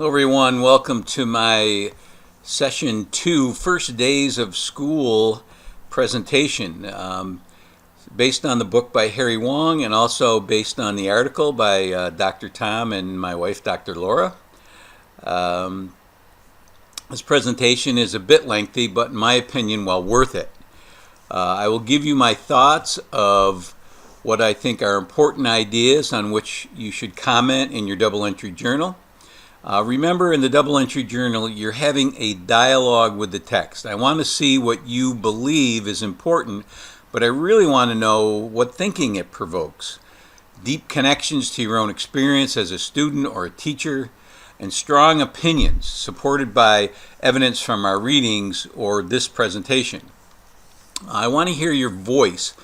Hello everyone, welcome to my session 2, First Days of School presentation. Based on the book by Harry Wong and also based on the article by Dr. Tom and my wife Dr. Laura. This presentation is a bit lengthy, but in my opinion well worth it. I will give you my thoughts of what I think are important ideas on which you should comment in your double entry journal. Remember, in the double entry journal, you're having a dialogue with the text. I want to see what you believe is important, but I really want to know what thinking it provokes. Deep connections to your own experience as a student or a teacher, and strong opinions supported by evidence from our readings or this presentation. I want to hear your voice,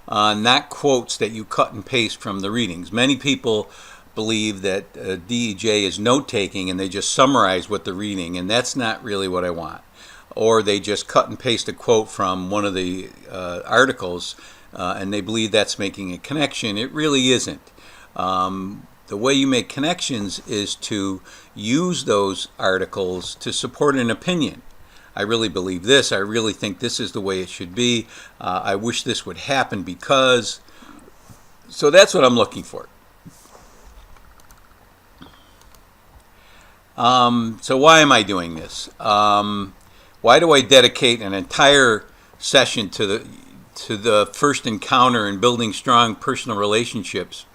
not quotes that you cut and paste from the readings. Many people believe that DEJ is note-taking and they just summarize what they're reading, and that's not really what I want. Or they just cut and paste a quote from one of the articles and they believe that's making a connection. It really isn't. The way you make connections is to use those articles to support an opinion. I really believe this. I really think this is the way it should be. I wish this would happen because. So that's what I'm looking for. So why am I doing this? Why do I dedicate an entire session to the first encounter in building strong personal relationships?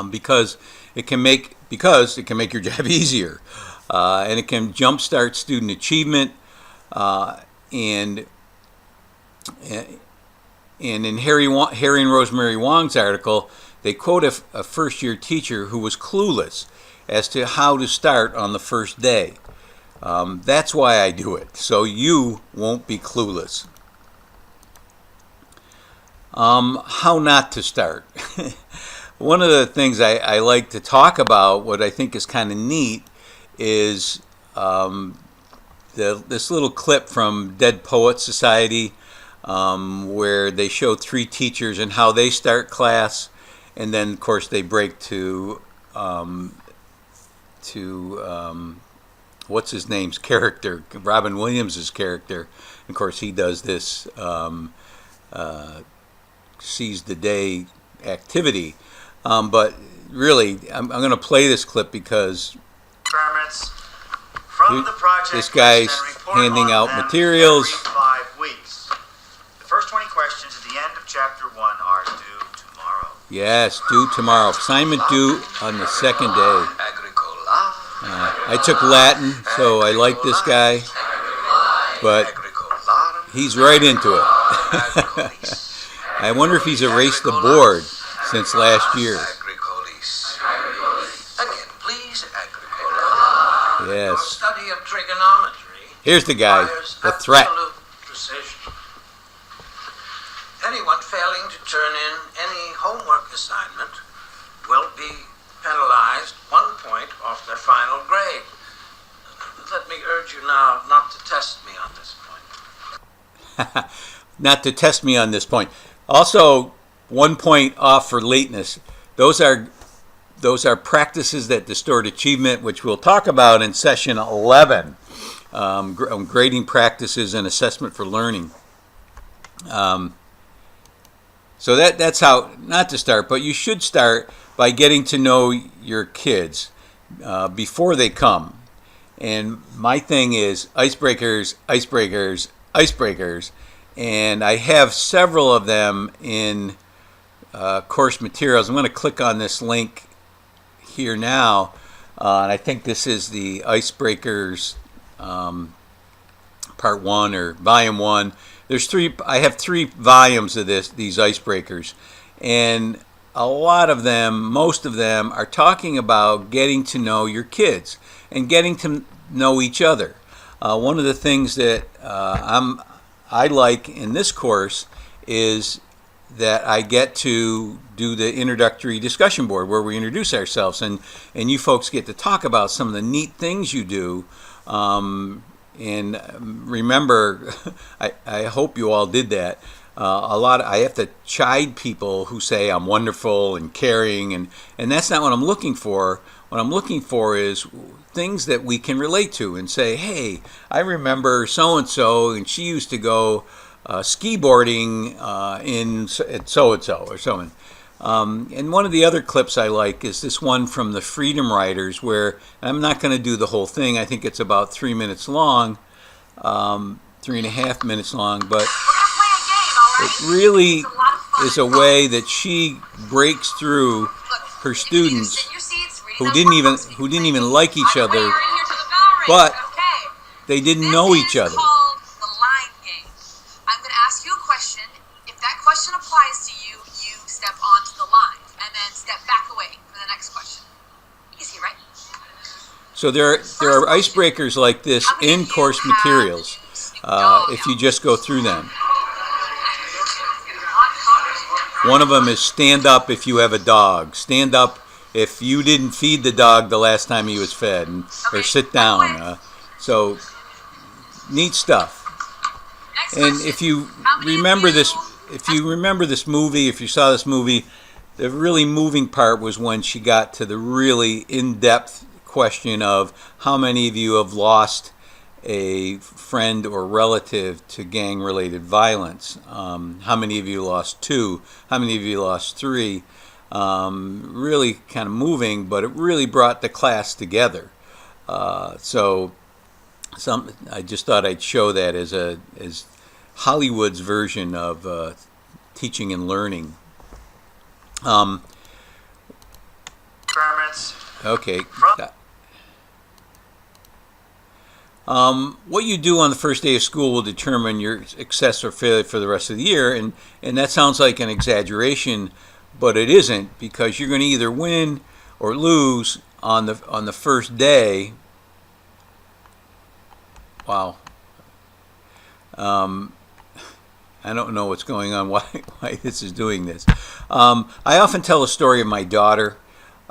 Because it can make your job easier, and it can jumpstart student achievement. And in Harry and Rosemary Wong's article, they quote a first-year teacher who was clueless as to how to start on the first day. That's why I do it, so you won't be clueless. How not to start. One of the things I like to talk about, what I think is kind of neat, is this little clip from Dead Poets Society, where they show 3 teachers and how they start class, and then of course they break to what's his name's character, Robin Williams' character. Of course, he does this seize the day activity. But really, I'm going to play this clip because this guy's handing out materials. 5 weeks. The first 20 questions at the end of chapter 1 are due tomorrow. Yes, due tomorrow. Assignment due on the second day. I took Latin, so I like this guy, but he's right into it. I wonder if he's erased the board since last year. Yes. Study of trigonometry. Here's the guy, the threat. Anyone failing to turn in any homework assignment will be penalized 1 point off their final grade. Let me urge you now not to test me on this point. Not to test me on this point. Also, 1 point off for lateness. Those are practices that distort achievement, which we'll talk about in session 11, grading practices and assessment for learning. So that's how not to start, but you should start by getting to know your kids before they come. And my thing is icebreakers, icebreakers, icebreakers, and I have several of them in course materials. I'm going to click on this link here now, and I think this is the icebreakers part 1 or volume 1. There's 3. I have 3 volumes of these icebreakers, and a lot of them, most of them, are talking about getting to know your kids and getting to know each other. One of the things that I like in this course is that I get to do the introductory discussion board where we introduce ourselves, and you folks get to talk about some of the neat things you do. And remember, I hope you all did that. I have to chide people who say I'm wonderful and caring, and that's not what I'm looking for. What I'm looking for is things that we can relate to and say, hey, I remember so-and-so, and she used to go ski boarding at so-and-so or so on. And one of the other clips I like is this one from the Freedom Riders, where I'm not going to do the whole thing. I think it's about 3 minutes long, 3.5 minutes long, but it really is a way that she breaks through her students who didn't even like each other, but they didn't know each other. The line game. I'm going to ask you a question. If that question applies to you, you step onto the line and then step back away for the next question. Easy, right? So there are icebreakers like this in course materials if you just go through them. One of them is stand up if you have a dog. Stand up if you didn't feed the dog the last time he was fed, or sit down. So neat stuff. And if you remember this movie, if you saw this movie, the really moving part was when she got to the really in-depth question of how many of you have lost a friend or relative to gang-related violence. How many of you lost 2? How many of you lost 3? Really kind of moving, but it really brought the class together. I just thought I'd show that as Hollywood's version of teaching and learning. Experiments. Okay. What you do on the first day of school will determine your success or failure for the rest of the year, and that sounds like an exaggeration, but it isn't, because you're going to either win or lose on the first day. Wow. I don't know what's going on, why this is doing this. I often tell a story of my daughter.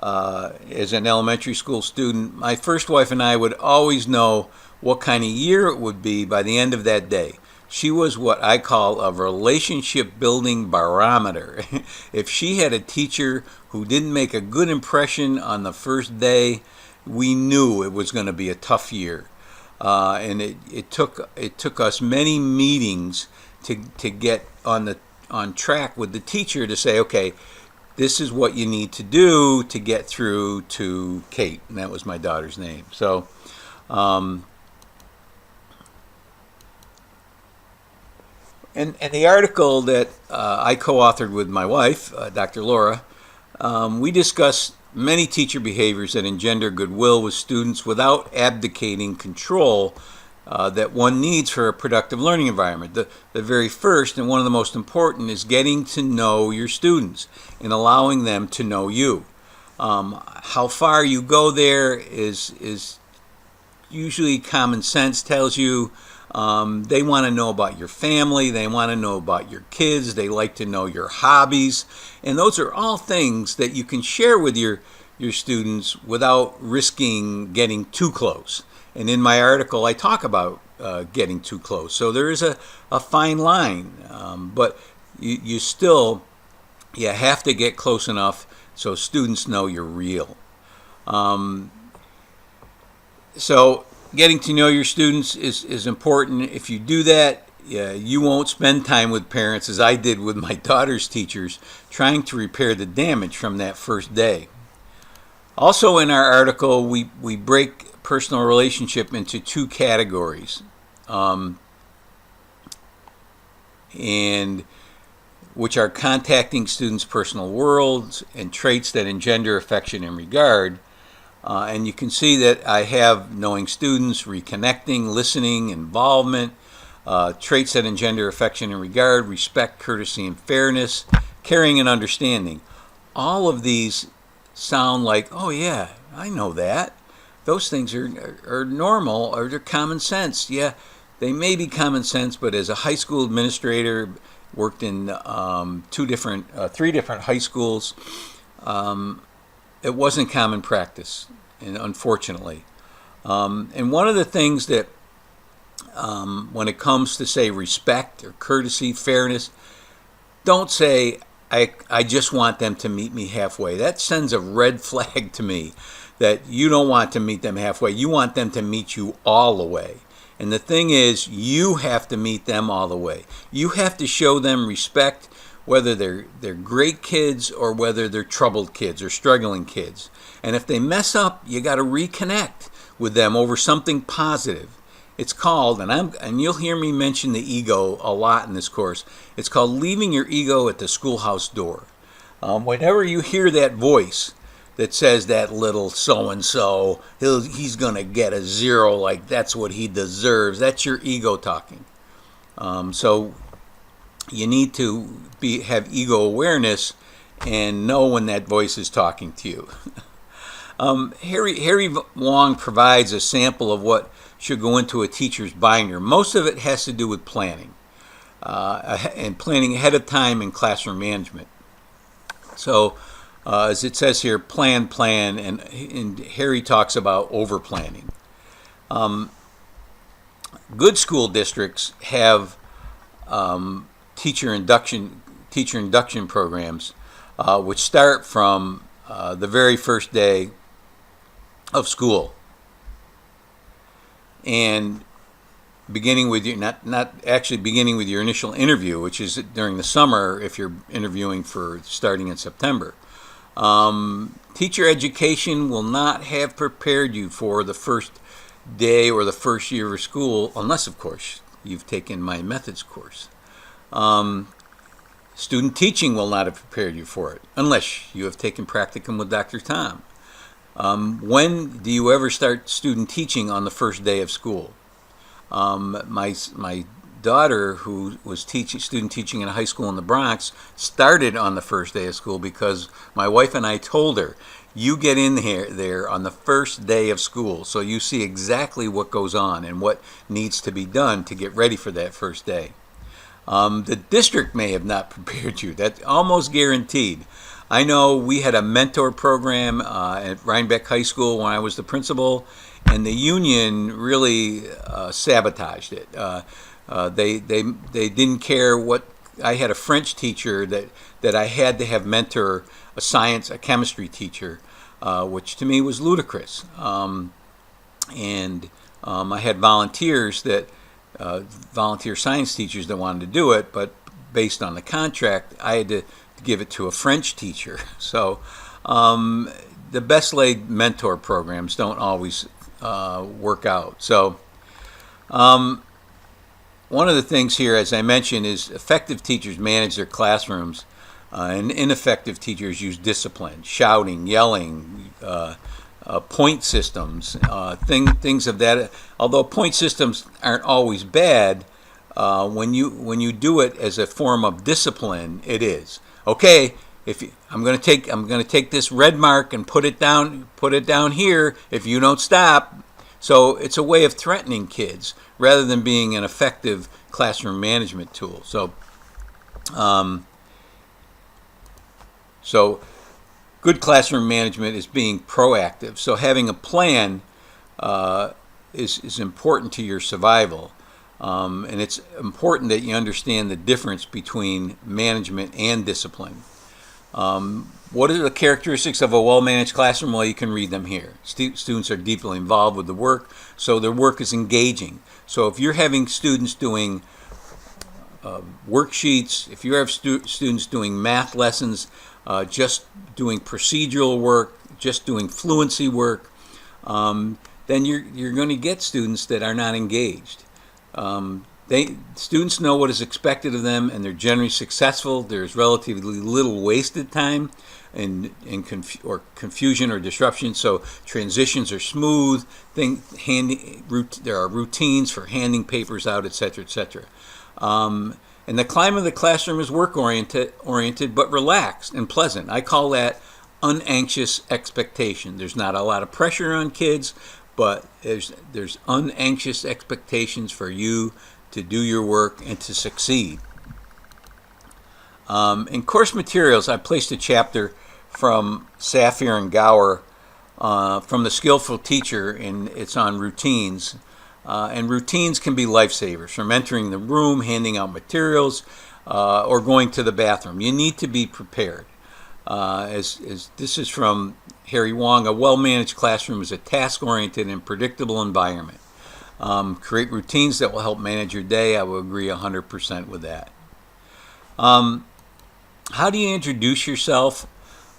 As an elementary school student, my first wife and I would always know what kind of year it would be by the end of that day. She was what I call a relationship building barometer. If she had a teacher who didn't make a good impression on the first day, we knew it was going to be a tough year. And it took us many meetings to get on track with the teacher to say, okay, this is what you need to do to get through to Kate, and that was my daughter's name. So, and the article that I co-authored with my wife, Dr. Laura, we discuss many teacher behaviors that engender goodwill with students without abdicating control that one needs for a productive learning environment. The very first and one of the most important is getting to know your students and allowing them to know you. How far you go there is usually common sense tells you. They want to know about your family, they want to know about your kids, they like to know your hobbies, and those are all things that you can share with your students without risking getting too close. And in my article I talk about getting too close. So there is a fine line, but you have to get close enough so students know you're real. So getting to know your students is important. If you do that, you won't spend time with parents, as I did with my daughter's teachers, trying to repair the damage from that first day. Also in our article, we break personal relationship into 2 categories, and which are contacting students' personal worlds and traits that engender affection and regard. And you can see that I have knowing students, reconnecting, listening, involvement, traits that engender affection and regard, respect, courtesy, and fairness, caring and understanding. All of these sound like, oh yeah, I know that. Those things are normal, or they're common sense. Yeah, they may be common sense, but as a high school administrator, worked in 3 different high schools, it wasn't common practice, and unfortunately. And one of the things that, when it comes to, say, respect or courtesy, fairness, don't say, I just want them to meet me halfway. That sends a red flag to me that you don't want to meet them halfway. You want them to meet you all the way. And the thing is, you have to meet them all the way. You have to show them respect, whether they're great kids or whether they're troubled kids or struggling kids. And if they mess up, you got to reconnect with them over something positive. It's called, and you'll hear me mention the ego a lot in this course, it's called leaving your ego at the schoolhouse door. Whenever you hear that voice that says that little so-and-so, he's going to get a 0, like that's what he deserves, that's your ego talking. So you need to have ego awareness and know when that voice is talking to you. Harry Wong provides a sample of what should go into a teacher's binder. Most of it has to do with planning, and planning ahead of time in classroom management. So, as it says here, plan, and Harry talks about over-planning. Good school districts have teacher induction programs, which start from the very first day of school, and beginning with your not actually beginning with your initial interview, which is during the summer if you're interviewing for starting in September. Teacher education will not have prepared you for the first day or the first year of school, unless of course you've taken my methods course. Student teaching will not have prepared you for it, unless you have taken practicum with Dr. Tom. When do you ever start student teaching on the first day of school? My daughter, who was student teaching in a high school in the Bronx, started on the first day of school because my wife and I told her, you get in there on the first day of school, so you see exactly what goes on and what needs to be done to get ready for that first day. The district may have not prepared you. That's almost guaranteed. I know we had a mentor program at Rhinebeck High School when I was the principal, and the union really sabotaged it. They didn't care what. I had a French teacher that I had to have mentor a chemistry teacher, which to me was ludicrous. And I had volunteers volunteer science teachers that wanted to do it, but based on the contract, I had to give it to a French teacher. So the best laid mentor programs don't always work out. So one of the things here, as I mentioned, is effective teachers manage their classrooms, and ineffective teachers use discipline, shouting, yelling, point systems, things of that. Although point systems aren't always bad, when you do it as a form of discipline, it is. Okay, I'm going to take this red mark and put it down here if you don't stop. So it's a way of threatening kids rather than being an effective classroom management tool. So good classroom management is being proactive. So having a plan is important to your survival. And it's important that you understand the difference between management and discipline. What are the characteristics of a well-managed classroom? Well, you can read them here. Students are deeply involved with the work, so their work is engaging. So if you're having students doing worksheets, if you have students doing math lessons, just doing procedural work, just doing fluency work, then you're going to get students that are not engaged. Students know what is expected of them, and they're generally successful. There's relatively little wasted time or confusion or disruption. So transitions are smooth. There are routines for handing papers out, etc., etc. And the climate of the classroom is work-oriented, but relaxed and pleasant. I call that unanxious expectation. There's not a lot of pressure on kids, but there's unanxious expectations for you to do your work and to succeed. In course materials, I placed a chapter from Safir and Gower from The Skillful Teacher, and it's on routines. And routines can be lifesavers, from entering the room, handing out materials, or going to the bathroom. You need to be prepared. As this is from Harry Wong, a well-managed classroom is a task-oriented and predictable environment. Create routines that will help manage your day. I will agree 100% with that. How do you introduce yourself?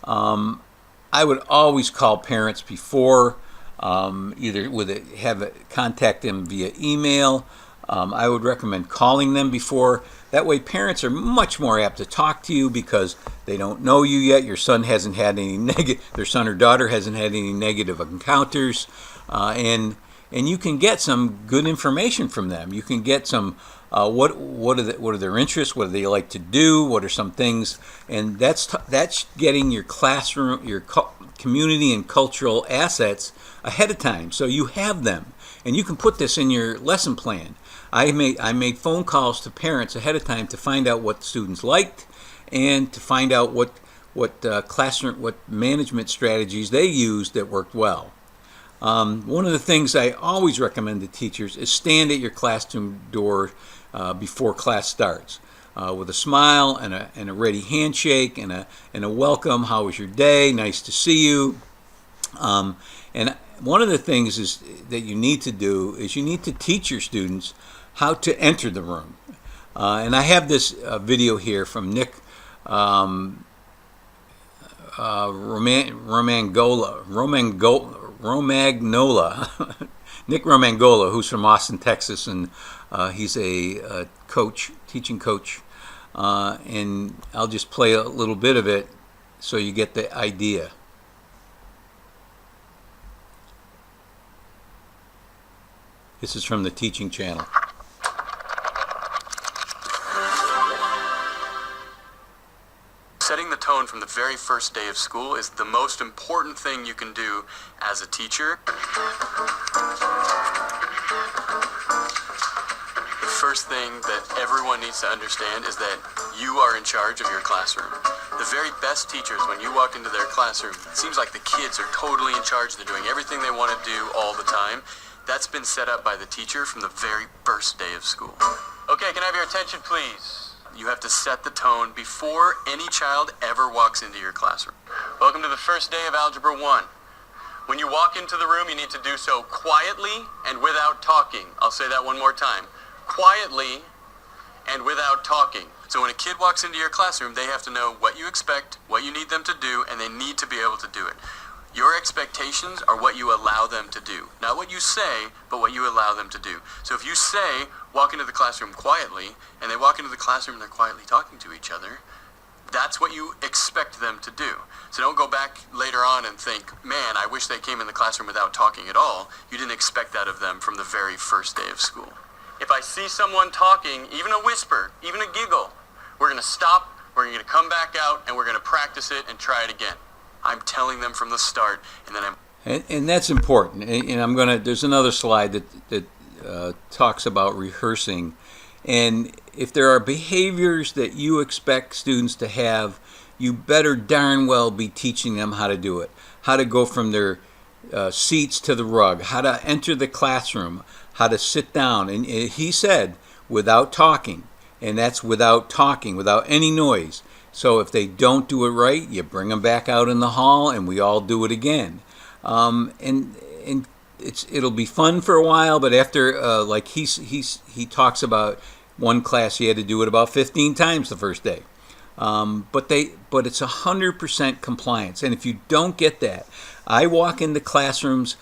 I would always call parents before, either contact them via email. I would recommend calling them before. That way parents are much more apt to talk to you because they don't know you yet. Your son hasn't had any their son or daughter hasn't had any negative encounters, and you can get some good information from them. You can get some what are their interests, what do they like to do, what are some things, and that's getting your classroom, your community and cultural assets ahead of time, so you have them, and you can put this in your lesson plan. I made phone calls to parents ahead of time to find out what students liked, and to find out what management strategies they used that worked well. One of the things I always recommend to teachers is stand at your classroom door before class starts with a smile and a ready handshake and a welcome. How was your day? Nice to see you. And one of the things is that you need to do is you need to teach your students how to enter the room. And I have this video here from Nick Romagnola, Nick Romagnola, who's from Austin, Texas, and he's a teaching coach, and I'll just play a little bit of it so you get the idea. This is from the Teaching Channel. Setting the tone from the very first day of school is the most important thing you can do as a teacher. The first thing that everyone needs to understand is that you are in charge of your classroom. The very best teachers, when you walk into their classroom, it seems like the kids are totally in charge. They're doing everything they want to do all the time. That's been set up by the teacher from the very first day of school. Okay, can I have your attention, please? You have to set the tone before any child ever walks into your classroom. Welcome to the first day of Algebra 1. When you walk into the room, you need to do so quietly and without talking. I'll say that one more time. Quietly and without talking. So when a kid walks into your classroom, they have to know what you expect, what you need them to do, and they need to be able to do it. Your expectations are what you allow them to do. Not what you say, but what you allow them to do. So if you say, walk into the classroom quietly, and they walk into the classroom and they're quietly talking to each other, that's what you expect them to do. So don't go back later on and think, man, I wish they came in the classroom without talking at all. You didn't expect that of them from the very first day of school. If I see someone talking, even a whisper, even a giggle, we're going to stop, we're going to come back out, and we're going to practice it and try it again. I'm telling them from the start, and then and that's important. And there's another slide that talks about rehearsing. And if there are behaviors that you expect students to have, you better darn well be teaching them how to do it. How to go from their seats to the rug, how to enter the classroom, how to sit down. And he said, without talking. And that's without talking, without any noise. So if they don't do it right, you bring them back out in the hall, and we all do it again. And it'll be fun for a while, but after like he talks about one class, he had to do it about 15 times the first day. But it's 100% compliance. And if you don't get that, I walk into classrooms,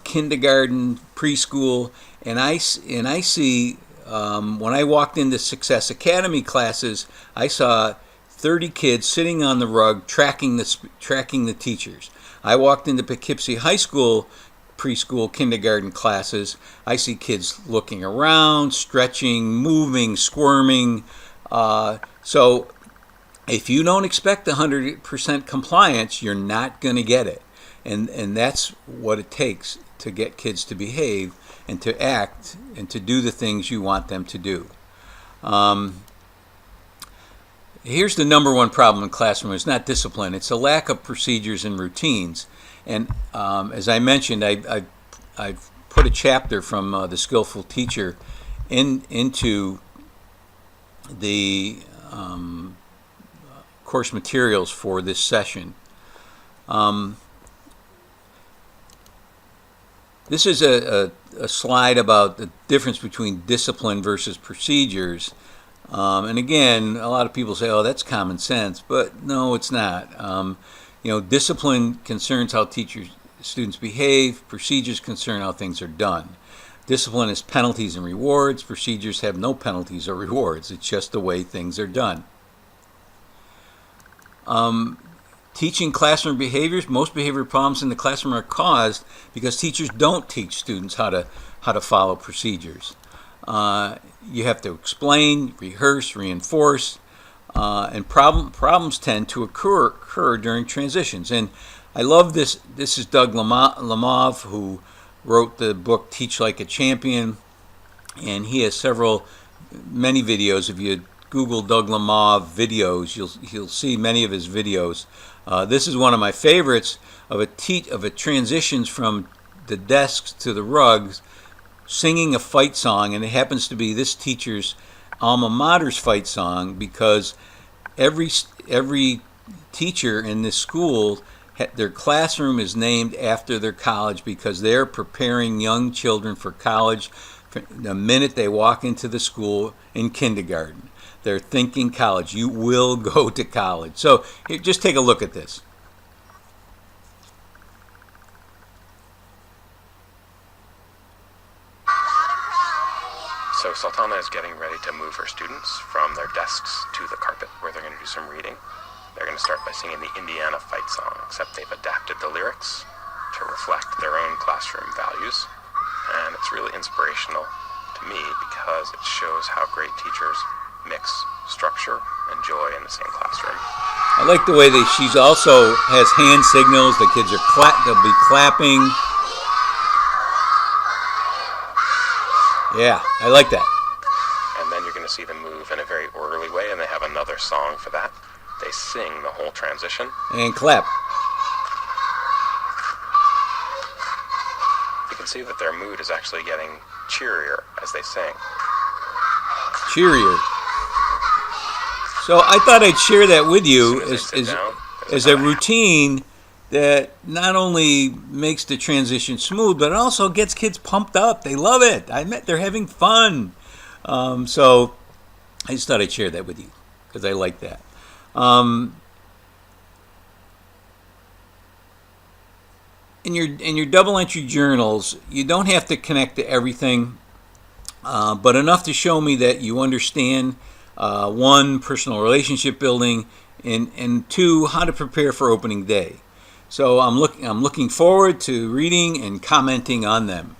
kindergarten, preschool, and I see when I walked into Success Academy classes, I saw 30 kids sitting on the rug tracking the teachers. I walked into Poughkeepsie High School preschool, kindergarten classes. I see kids looking around, stretching, moving, squirming. So if you don't expect 100% compliance, you're not going to get it. And that's what it takes to get kids to behave and to act and to do the things you want them to do. Here's the number one problem in classroom. It's not discipline. It's a lack of procedures and routines. And as I mentioned, I've put a chapter from The Skillful Teacher into the course materials for this session. This is a slide about the difference between discipline versus procedures. And again, a lot of people say, oh, that's common sense, but no, it's not. Discipline concerns how students behave. Procedures concern how things are done. Discipline is penalties and rewards. Procedures have no penalties or rewards. It's just the way things are done. Teaching classroom behaviors. Most behavior problems in the classroom are caused because teachers don't teach students how to follow procedures. You have to explain, rehearse, reinforce, and problems tend to occur during transitions. And I love this. This is Doug Lemov, who wrote the book Teach Like a Champion, and he has many videos. If you Google Doug Lemov videos, you'll see many of his videos. This is one of my favorites of a transitions from the desks to the rugs, singing a fight song, and it happens to be this teacher's alma mater's fight song, because every teacher in this school, their classroom is named after their college, because they're preparing young children for college the minute they walk into the school in kindergarten. They're thinking college. You will go to college. So here, just take a look at this. So Sultana is getting ready to move her students from their desks to the carpet, where they're going to do some reading. They're going to start by singing the Indiana fight song, except they've adapted the lyrics to reflect their own classroom values. And it's really inspirational to me because it shows how great teachers mix structure and joy in the same classroom. I like the way she's also has hand signals. The kids are they'll be clapping. Yeah, I like that. And then you're going to see them move in a very orderly way, and they have another song for that. They sing the whole transition. And clap. You can see that their mood is actually getting cheerier as they sing. Cheerier. So I thought I'd share that with you as a routine that not only makes the transition smooth, but it also gets kids pumped up. They love it. They're having fun. So I just thought I'd share that with you because I like that. In your double entry journals, you don't have to connect to everything, but enough to show me that you understand one, personal relationship building, and two, how to prepare for opening day. So I'm looking forward to reading and commenting on them.